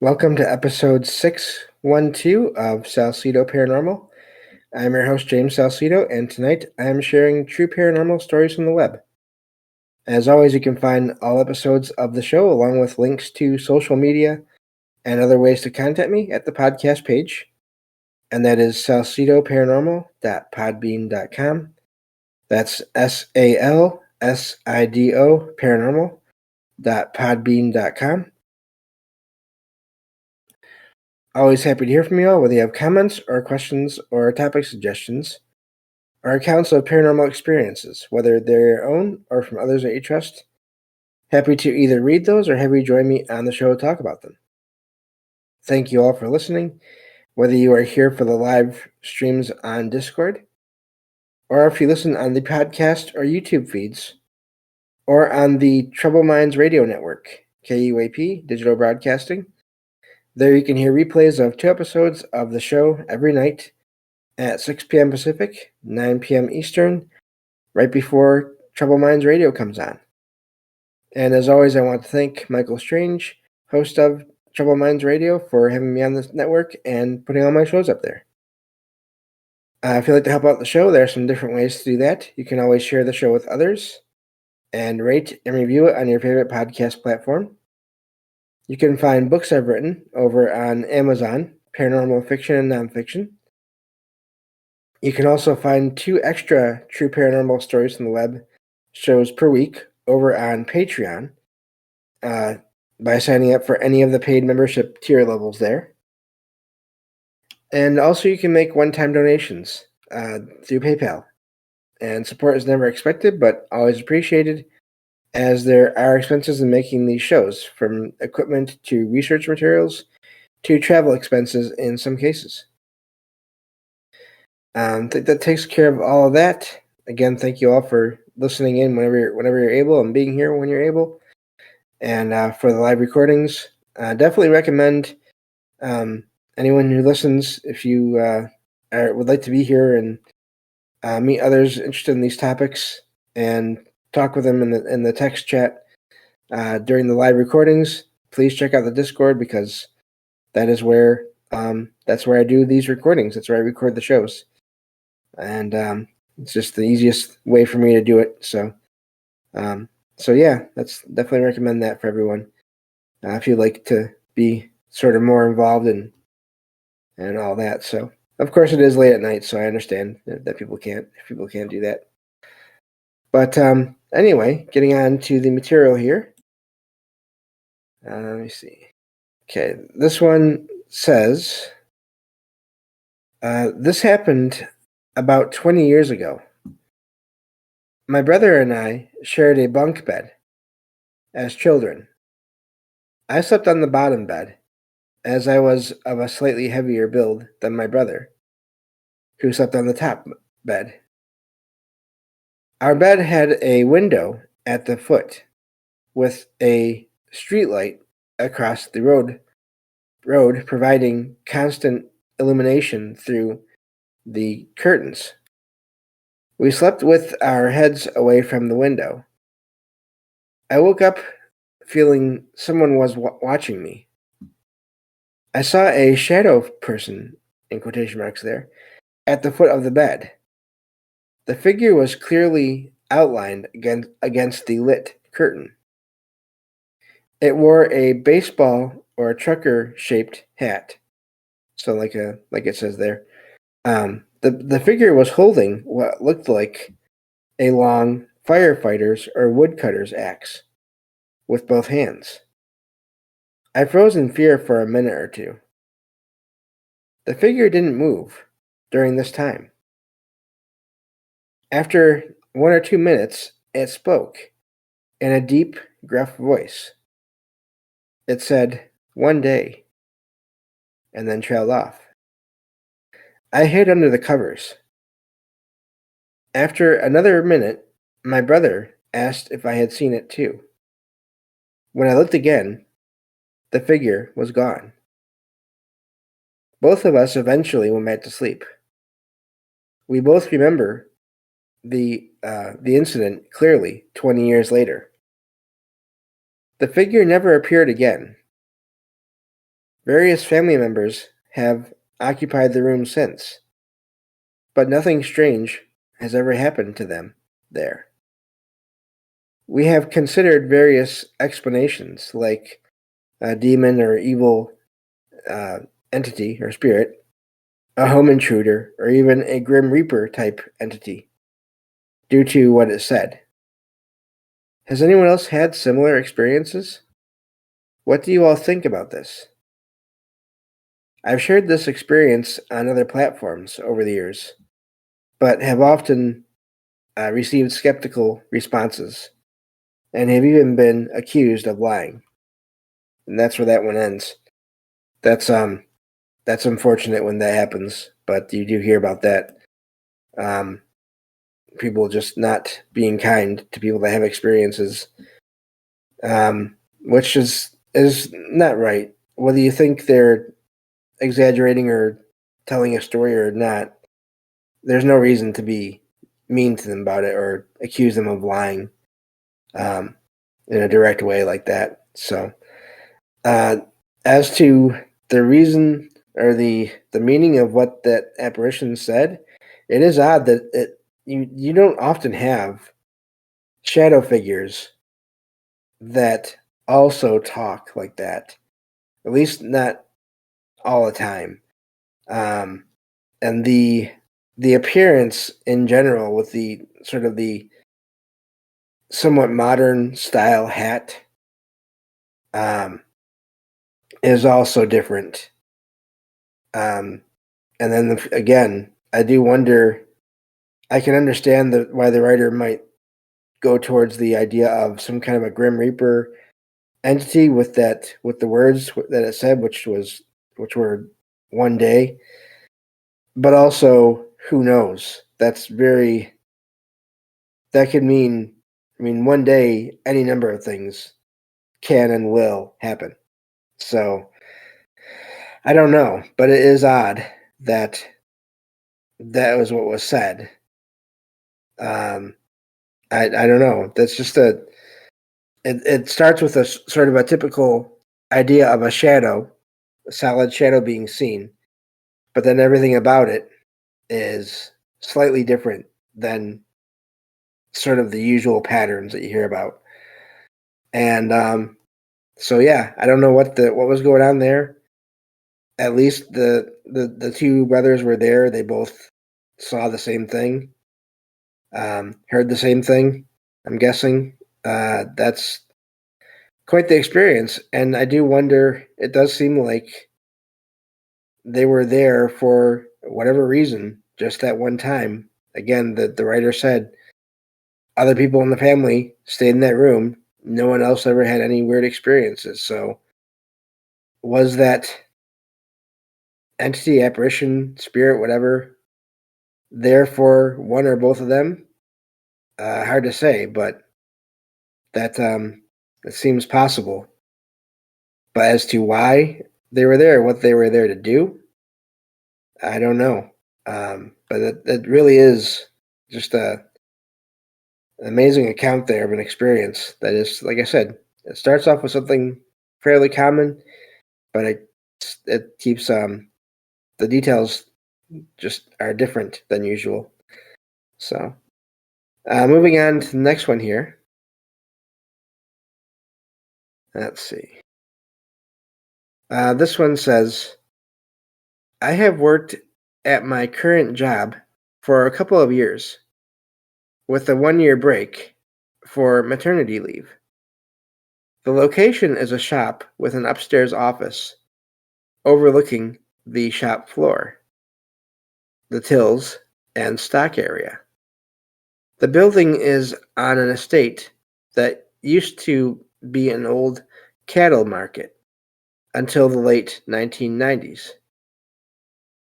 Welcome to episode 612 of Salsidoparanormal. I'm your host, James Salsido, and tonight I am sharing true paranormal stories from the web. As always, you can find all episodes of the show along with links to social media and other ways to contact me at the podcast page, and that is salsidoparanormal.podbean.com. That's SALSIDO paranormal.podbean.com. Always happy to hear from you all, whether you have comments or questions or topic suggestions or accounts of paranormal experiences, whether they're your own or from others that you trust. Happy to either read those or have you join me on the show to talk about them. Thank you all for listening, whether you are here for the live streams on Discord, or if you listen on the podcast or YouTube feeds, or on the Trouble Minds Radio Network, KUAP Digital Broadcasting. There you can hear replays of 2 episodes of the show every night at 6 p.m. Pacific, 9 p.m. Eastern, right before Trouble Minds Radio comes on. And as always, I want to thank Michael Strange, host of Trouble Minds Radio, for having me on this network and putting all my shows up there. If you'd like to help out the show, there are some different ways to do that. You can always share the show with others and rate and review it on your favorite podcast platform. You can find books I've written over on Amazon, paranormal fiction and nonfiction. You can also find 2 extra true paranormal stories from the web shows per week over on Patreon by signing up for any of the paid membership tier levels there. And also you can make one-time donations through PayPal. And support is never expected, but always appreciated, as there are expenses in making these shows, from equipment to research materials to travel expenses in some cases. I think that takes care of all of that. Again, thank you all for listening in whenever you're able and being here when you're able. And for the live recordings, definitely recommend anyone who listens, if you would like to be here and meet others interested in these topics and talk with them in the text chat during the live recordings, please check out the Discord, because that is where that's where I do these recordings. That's where I record the shows. And it's just the easiest way for me to do it. So yeah, that's definitely recommend that for everyone. If you'd like to be sort of more involved and all that. So of course it is late at night, so I understand that people can't do that. But anyway, getting on to the material here. Let me see. Okay, this one says, this happened about 20 years ago. My brother and I shared a bunk bed as children. I slept on the bottom bed, as I was of a slightly heavier build than my brother, who slept on the top bed. Our bed had a window at the foot with a streetlight across the road, providing constant illumination through the curtains. We slept with our heads away from the window. I woke up feeling someone was watching me. I saw a shadow person, in quotation marks there, at the foot of the bed. The figure was clearly outlined against the lit curtain. It wore a baseball or a trucker-shaped hat. So like it says there. The figure was holding what looked like a long firefighter's or woodcutter's axe with both hands. I froze in fear for a minute or two. The figure didn't move during this time. After 1 or 2 minutes, it spoke in a deep, gruff voice. It said, "One day," and then trailed off. I hid under the covers. After another minute, my brother asked if I had seen it too. When I looked again, the figure was gone. Both of us eventually went back to sleep. We both remember the incident clearly 20 years later. The figure never appeared again. Various family members have occupied the room since, but nothing strange has ever happened to them there. We have considered various explanations, like a demon or evil entity or spirit, a home intruder, or even a Grim Reaper type entity, due to what it said. Has anyone else had similar experiences? What do you all think about this? I've shared this experience on other platforms over the years, but have often received skeptical responses and have even been accused of lying. And that's where that one ends. That's unfortunate when that happens, but you do hear about that. People just not being kind to people that have experiences, which is not right. Whether you think they're exaggerating or telling a story or not, there's no reason to be mean to them about it or accuse them of lying in a direct way like that. So, as to the reason or the meaning of what that apparition said, it is odd that you don't often have shadow figures that also talk like that. At least not all the time. And the appearance in general with the sort of the somewhat modern style hat is also different. And then again, I do wonder. I can understand why the writer might go towards the idea of some kind of a Grim Reaper entity with the words that it said, which were one day. But also, who knows? That could mean. I mean, one day, any number of things can and will happen. So I don't know, but it is odd that that was what was said. I don't know. That's just it starts with a sort of a typical idea of a shadow, a solid shadow being seen, but then everything about it is slightly different than sort of the usual patterns that you hear about. And so yeah, I don't know what was going on there. At least the two brothers were there. They both saw the same thing, heard the same thing. I'm guessing that's quite the experience, and I do wonder. It does seem like they were there for whatever reason, just that one time. Again, the writer said other people in the family stayed in that room. No one else ever had any weird experiences. So, was that entity, apparition, spirit, whatever, there for one or both of them? Hard to say, but that seems possible. But as to why they were there, what they were there to do, I don't know. But it really is just an amazing account there of an experience that is, like I said, it starts off with something fairly common, but it keeps the details just are different than usual. So, moving on to the next one here. Let's see. This one says, I have worked at my current job for a couple of years, with a 1-year break for maternity leave. The location is a shop with an upstairs office overlooking the shop floor, the tills, and stock area. The building is on an estate that used to be an old cattle market until the late 1990s.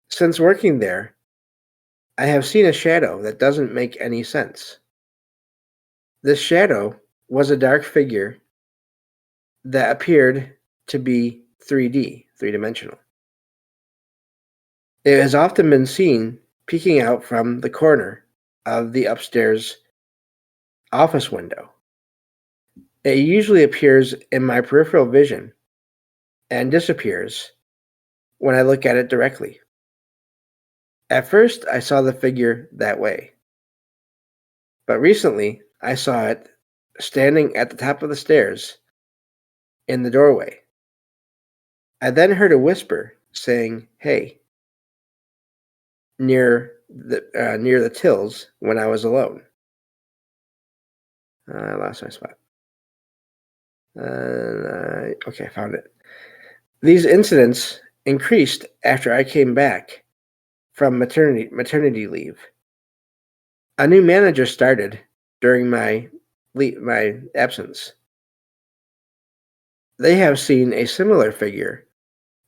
Since working there, I have seen a shadow that doesn't make any sense. This shadow was a dark figure that appeared to be 3D, three-dimensional. It has often been seen peeking out from the corner of the upstairs office window. It usually appears in my peripheral vision and disappears when I look at it directly. At first, I saw the figure that way, but recently I saw it standing at the top of the stairs in the doorway. I then heard a whisper saying, "Hey," near the tills when I was alone. I lost my spot. Okay, I found it. These incidents increased after I came back from maternity leave. A new manager started during my absence. They have seen a similar figure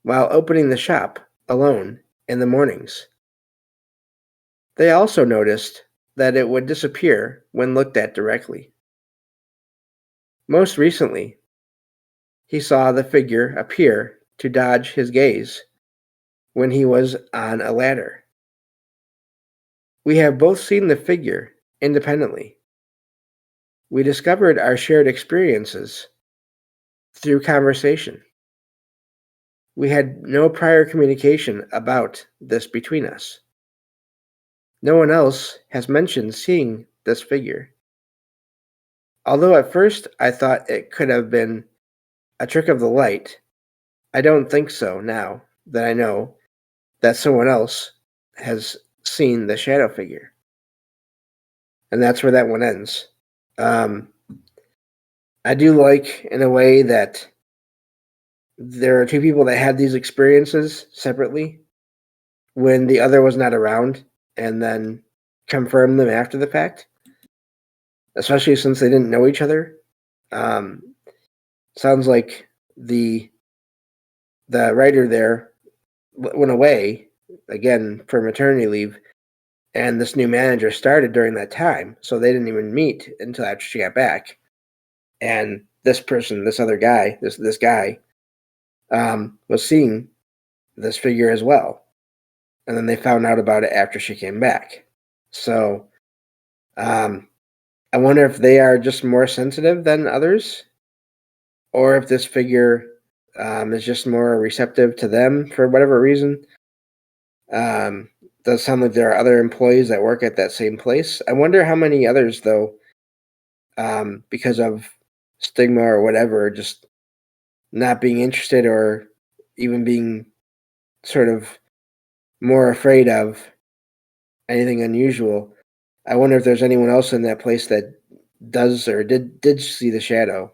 while opening the shop alone in the mornings. They also noticed that it would disappear when looked at directly. Most recently, he saw the figure appear to dodge his gaze when he was on a ladder. We have both seen the figure independently. We discovered our shared experiences through conversation. We had no prior communication about this between us. No one else has mentioned seeing this figure. Although at first I thought it could have been a trick of the light, I don't think so now that I know that someone else has seen the shadow figure. And that's where that one ends. I do like, in a way, that there are two people that had these experiences separately when the other was not around, and then confirm them after the fact, especially since they didn't know each other. Sounds like the writer there went away again for maternity leave, and this new manager started during that time, so they didn't even meet until after she got back. And this person, this other guy, this guy, was seeing this figure as well, and then they found out about it after she came back. So, I wonder if they are just more sensitive than others, or if this figure is just more receptive to them for whatever reason. Does sound like there are other employees that work at that same place. I wonder how many others, though, because of stigma or whatever, just not being interested or even being sort of more afraid of anything unusual. I wonder if there's anyone else in that place that does or did see the shadow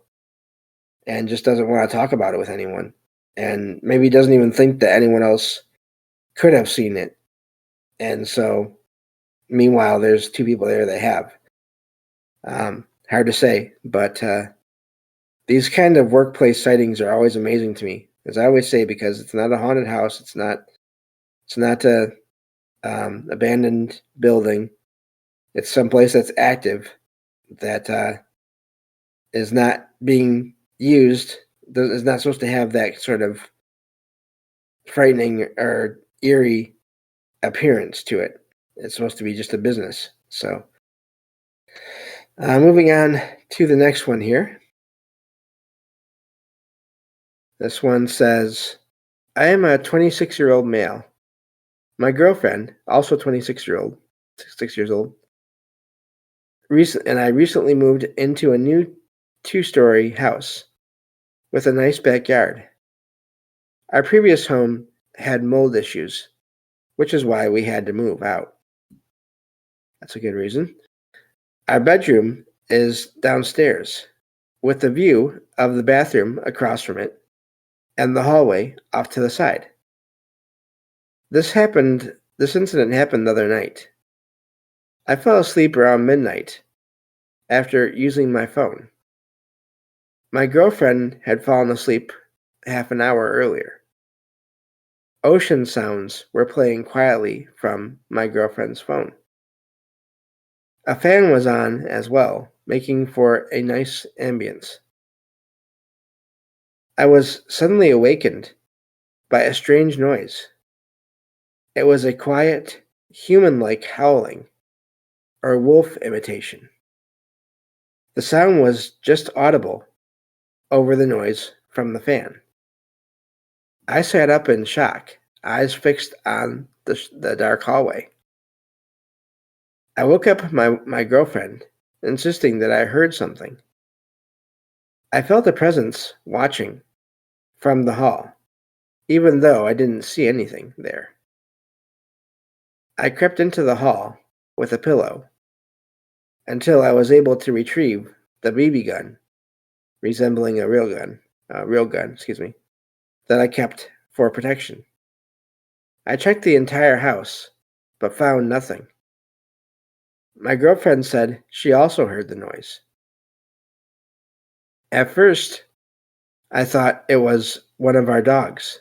and just doesn't want to talk about it with anyone, and maybe doesn't even think that anyone else could have seen it. And so, meanwhile, there's two people there that have. Hard to say, but these kind of workplace sightings are always amazing to me, as I always say, because it's not a haunted house. It's not a abandoned building. It's someplace that's active, that is not being used. Is not supposed to have that sort of frightening or eerie appearance to it. It's supposed to be just a business. So, moving on to the next one here. This one says, I am a 26-year-old male. My girlfriend, also 26 years old, and I recently moved into a new 2-story house with a nice backyard. Our previous home had mold issues, which is why we had to move out. That's a good reason. Our bedroom is downstairs, with a view of the bathroom across from it and the hallway off to the side. This incident happened the other night. I fell asleep around midnight after using my phone. My girlfriend had fallen asleep half an hour earlier. Ocean sounds were playing quietly from my girlfriend's phone. A fan was on as well, making for a nice ambience. I was suddenly awakened by a strange noise. It was a quiet, human-like howling, or wolf imitation. The sound was just audible over the noise from the fan. I sat up in shock eyes fixed on the dark hallway. I woke up my girlfriend, insisting that I heard something. I felt a presence watching from the hall, even though I didn't see anything there. I crept into the hall with a pillow until I was able to retrieve the BB gun, resembling a real gun, that I kept for protection. I checked the entire house, but found nothing. My girlfriend said she also heard the noise. At first, I thought it was one of our dogs,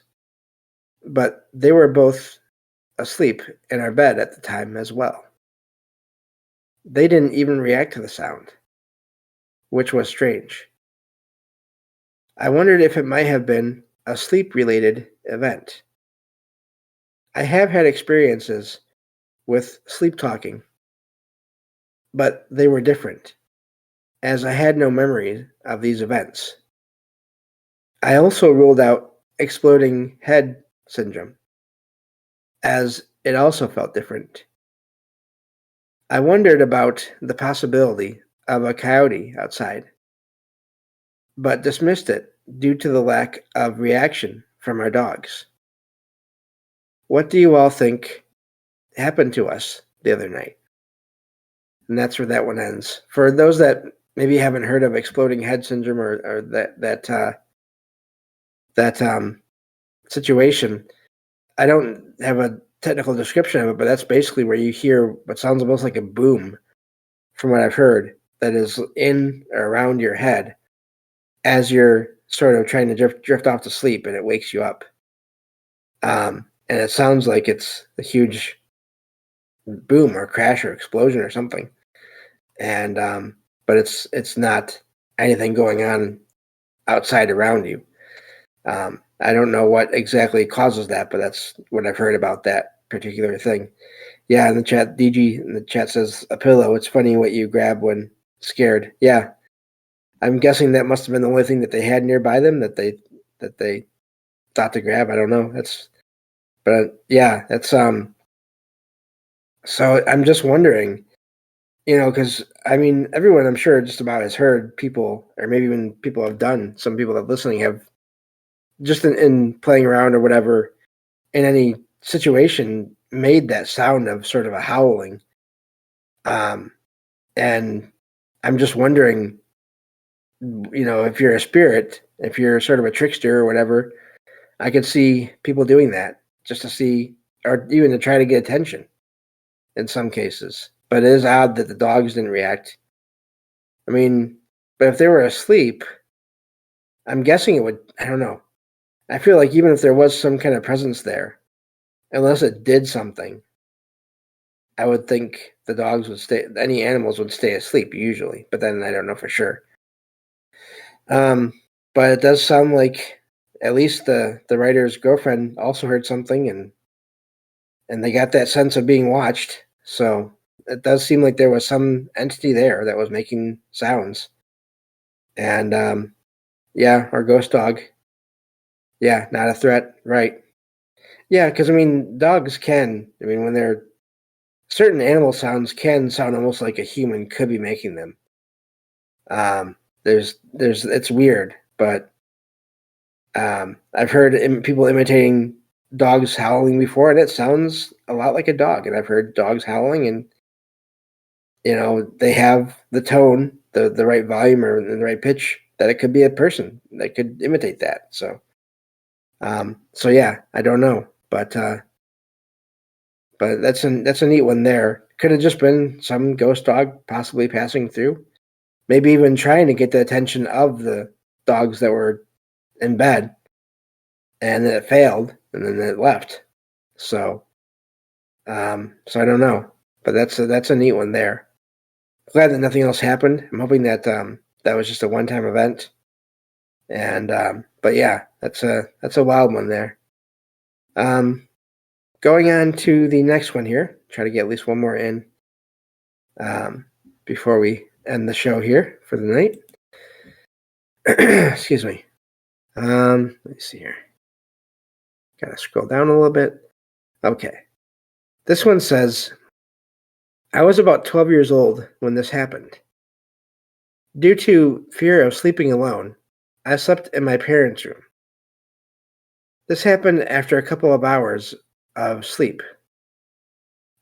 but they were both asleep in our bed at the time as well. They didn't even react to the sound, which was strange. I wondered if it might have been a sleep-related event. I have had experiences with sleep talking, but they were different, as I had no memory of these events. I also ruled out exploding head syndrome, as it also felt different. I wondered about the possibility of a coyote outside, but dismissed it due to the lack of reaction from our dogs. What do you all think happened to us the other night? And that's where that one ends. For those that maybe haven't heard of exploding head syndrome or that situation, I don't have a technical description of it, but that's basically where you hear what sounds almost like a boom, from what I've heard, that is in or around your head as you're sort of trying to drift off to sleep, and it wakes you up. And it sounds like it's a huge boom or crash or explosion or something. And but it's not anything going on outside around you. I don't know what exactly causes that, but that's what I've heard about that particular thing. Yeah, in the chat, DG in the chat says a pillow. It's funny what you grab when scared. Yeah, I'm guessing that must have been the only thing that they had nearby them that they thought to grab. I don't know. That's So I'm just wondering, because I mean, everyone I'm sure just about has heard people, or maybe even people have done. Some people that are listening have just in playing around or whatever in any situation made that sound of sort of a howling. And I'm just wondering, if you're a spirit, if you're sort of a trickster or whatever, I could see people doing that just to see, or even to try to get attention in some cases. But it is odd that the dogs didn't react. I mean, but if they were asleep, I'm guessing it would, I don't know. I feel like even if there was some kind of presence there, unless it did something, I would think the dogs would any animals would stay asleep usually, but then I don't know for sure. But it does sound like at least the writer's girlfriend also heard something, and they got that sense of being watched. So it does seem like there was some entity there that was making sounds. And our ghost dog. Yeah, not a threat, right? Yeah, because I mean, dogs can. I mean, when they're certain animal sounds can sound almost like a human could be making them. There's it's weird, but I've heard people imitating dogs howling before, and it sounds a lot like a dog. And I've heard dogs howling, and they have the tone, the right volume or the right pitch that it could be a person that could imitate that. So yeah, I don't know, but that's a neat one there. Could have just been some ghost dog possibly passing through, maybe even trying to get the attention of the dogs that were in bed, and then it failed, and then it left. So I don't know, but that's a neat one there. Glad that nothing else happened. I'm hoping that that was just a one-time event. And but yeah, that's a wild one there. Going on to the next one here. Try to get at least one more in before we end the show here for the night. Excuse me. Let me see here. Gotta scroll down a little bit. Okay. This one says, I was about 12 years old when this happened. Due to fear of sleeping alone, I slept in my parents' room. This happened after a couple of hours of sleep.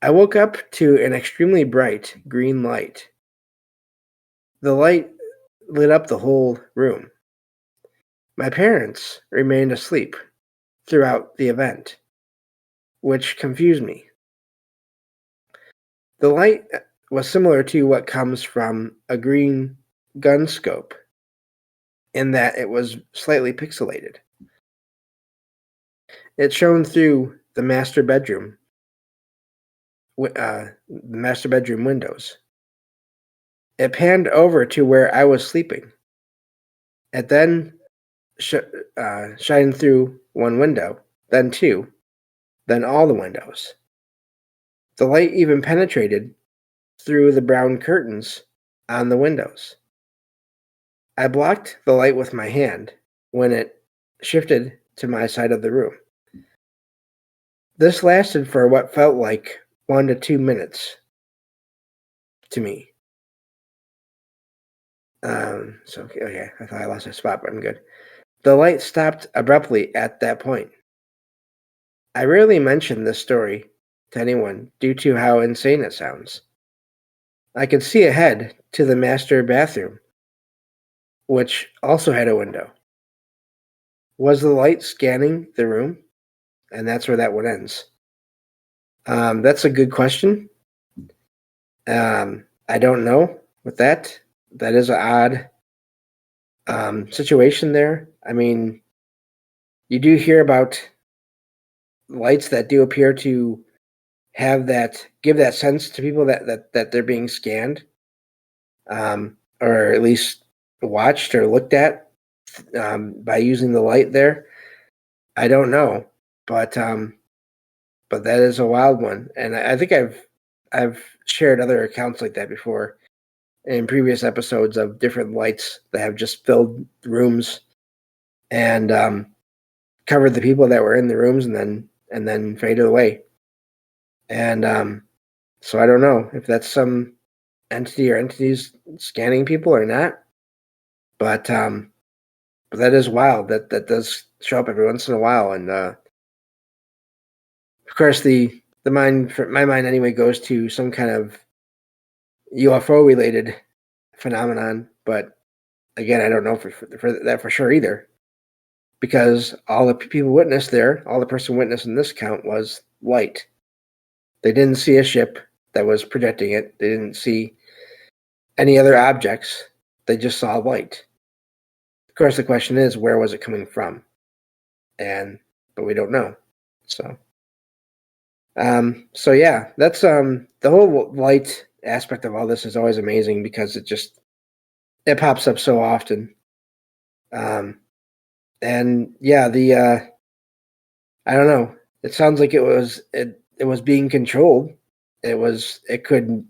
I woke up to an extremely bright green light. The light lit up the whole room. My parents remained asleep throughout the event, which confused me. The light was similar to what comes from a green gun scope, in that it was slightly pixelated. It shone through the master bedroom windows. It panned over to where I was sleeping. It then shined through one window, then two, then all the windows. The light even penetrated through the brown curtains on the windows. I blocked the light with my hand when it shifted to my side of the room. This lasted for what felt like 1 to 2 minutes to me. Okay, I thought I lost my spot, but I'm good. The light stopped abruptly at that point. I rarely mention this story to anyone due to how insane it sounds. I could see ahead to the master bathroom, which also had a window. Was the light scanning the room? And that's where that one ends. That's a good question. I don't know with that. That is an odd situation there. I mean, you do hear about lights that do appear to give that sense to people that they're being scanned, or at least watched or looked at by using the light there. I don't know, but that is a wild one, and I think I've shared other accounts like that before in previous episodes of different lights that have just filled rooms and covered the people that were in the rooms and then faded away. And so I don't know if that's some entity or entities scanning people or not, but that is wild. That does show up every once in a while, and of course the mind, for my mind anyway, goes to some kind of UFO related phenomenon. But again, I don't know for that for sure either, because all the people witnessed there, all the person witnessed in this account was light. They didn't see a ship that was projecting it. They didn't see any other objects. They just saw light. Of course, the question is, where was it coming from? But we don't know. So yeah, that's the whole light aspect of all this is always amazing because it pops up so often. And yeah, I don't know. It sounds like it was being controlled. It could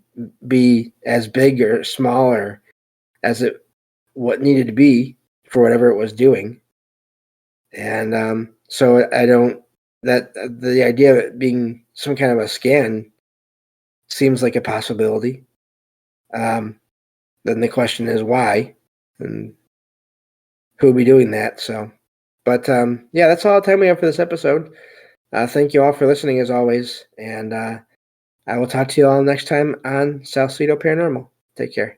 be as big or smaller as what needed to be for whatever it was doing. And so the idea of it being some kind of a scan seems like a possibility. Then the question is why and who would be doing that. So, but yeah, that's all the time we have for this episode. Thank you all for listening as always, and I will talk to you all next time on Salsidoparanormal. Take care.